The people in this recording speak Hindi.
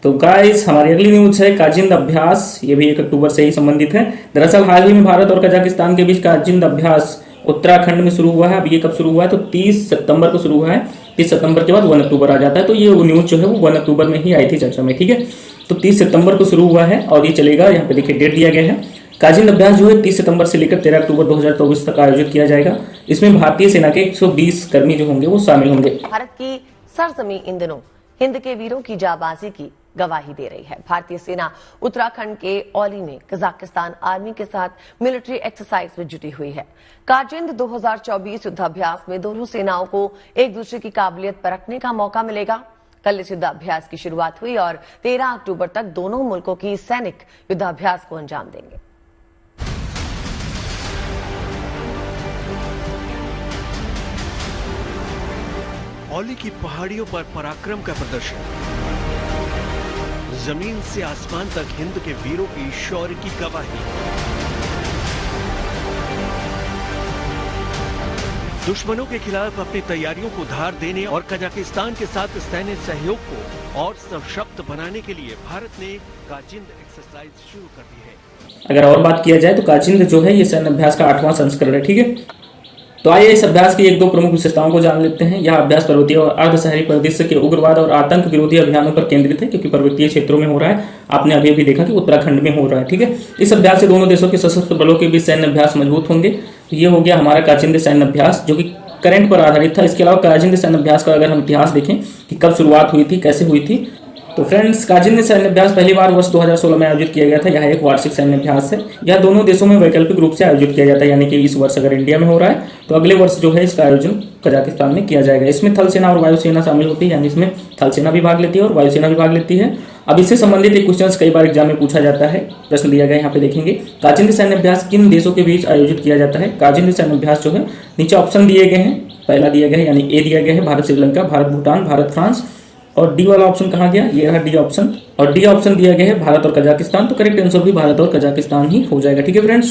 तो गाइस हमारी अगली न्यूज है काजिंद अभ्यास, ये भी 1 अक्टूबर से ही संबंधित है। दरअसल हाल ही में भारत और कजाकिस्तान के बीच काजिंद अभ्यास उत्तराखंड में शुरू हुआ है। अब ये कब शुरू हुआ है तो 30 सितंबर को शुरू हुआ है। 30 सितंबर के बाद 1 अक्टूबर आ जाता है, तो ये न्यूज जो है वो 1 अक्टूबर में ही आई थी चर्चा में, ठीक है। तो 30 सितंबर को शुरू हुआ है और ये चलेगा, यहाँ पे देखिए डेट दिया गया है। काजिंद अभ्यास जो है 30 सितंबर से लेकर 13 अक्टूबर 2024 तक आयोजित किया जाएगा। इसमें भारतीय सेना के 120 कर्मी जो होंगे वो शामिल होंगे। भारत की सरजमीं इन दिनों हिंद के वीरों की जाबाजी की गवाही दे रही है। भारतीय सेना उत्तराखंड के औली में कजाकिस्तान आर्मी के साथ मिलिट्री एक्सरसाइज में जुटी हुई है। काजिंद 2024 युद्धाभ्यास में दोनों सेनाओं को एक दूसरे की काबिलियत परखने का मौका मिलेगा। कल इस युद्धाभ्यास की शुरुआत हुई और 13 अक्टूबर तक दोनों मुल्कों की सैनिक युद्धाभ्यास को अंजाम देंगे। औली की पहाड़ियों पर पराक्रम का प्रदर्शन, जमीन से आसमान तक हिंद के वीरों की शौर्य की गवाही। दुश्मनों के खिलाफ अपनी तैयारियों को धार देने और कजाकिस्तान के साथ सैन्य सहयोग को और सशक्त बनाने के लिए भारत ने काजिंद एक्सरसाइज शुरू कर दी है। अगर और बात किया जाए तो काजिंद जो है ये सैन्य अभ्यास का 8वां संस्करण है, ठीक है। तो आइए इस अभ्यास की 1-2 प्रमुख विशेषताओं को जान लेते हैं। यह अभ्यास पर्वतीय और अर्धशहरी परिदृश्य के उग्रवाद और आतंक विरोधी अभियानों पर केंद्रित है, क्योंकि पर्वतीय क्षेत्रों में हो रहा है। आपने अभी भी देखा कि उत्तराखंड में हो रहा है, ठीक है। इस अभ्यास से दोनों देशों के सशस्त्र बलों के बीच सैन्य अभ्यास मजबूत होंगे। तो ये हो गया हमारा काजिंद सैन्य अभ्यास, जो कि करंट पर आधारित था। इसके अलावा काजिंद सैन्य अभ्यास का अगर हम इतिहास देखें कि कब शुरुआत हुई थी, कैसे हुई थी, तो फ्रेंड्स काजिंद सैन्य अभ्यास पहली बार वर्ष 2016 में आयोजित किया गया था। यह एक वार्षिक सैन्य अभ्यास है। यह दोनों देशों में वैकल्पिक रूप से आयोजित किया जाता है, यानी कि इस वर्ष अगर इंडिया में हो रहा है तो अगले वर्ष जो है इसका आयोजन कजाकिस्तान में किया जाएगा। इसमें थल सेना और वायुसेना शामिल होती है, यानी इसमें थल सेना भी भाग लेती है और वायुसेना भी भाग लेती है। अब इससे संबंधित एक क्वेश्चन कई बार एग्जाम में पूछा जाता है, प्रश्न दिया गया यहाँ पे देखेंगे। काजिंद सैन्य अभ्यास किन देशों के बीच आयोजित किया जाता है? काजिंद सैन्य अभ्यास जो है, नीचे ऑप्शन दिए गए हैं। पहला दिया गया है यानी ए दिया गया है भारत श्रीलंका, भारत भूटान, भारत फ्रांस, और डी वाला ऑप्शन कहाँ गया? ये है डी ऑप्शन, और डी ऑप्शन दिया गया है भारत और कजाकिस्तान। तो करेक्ट आंसर भी भारत और कजाकिस्तान ही हो जाएगा, ठीक है फ्रेंड्स।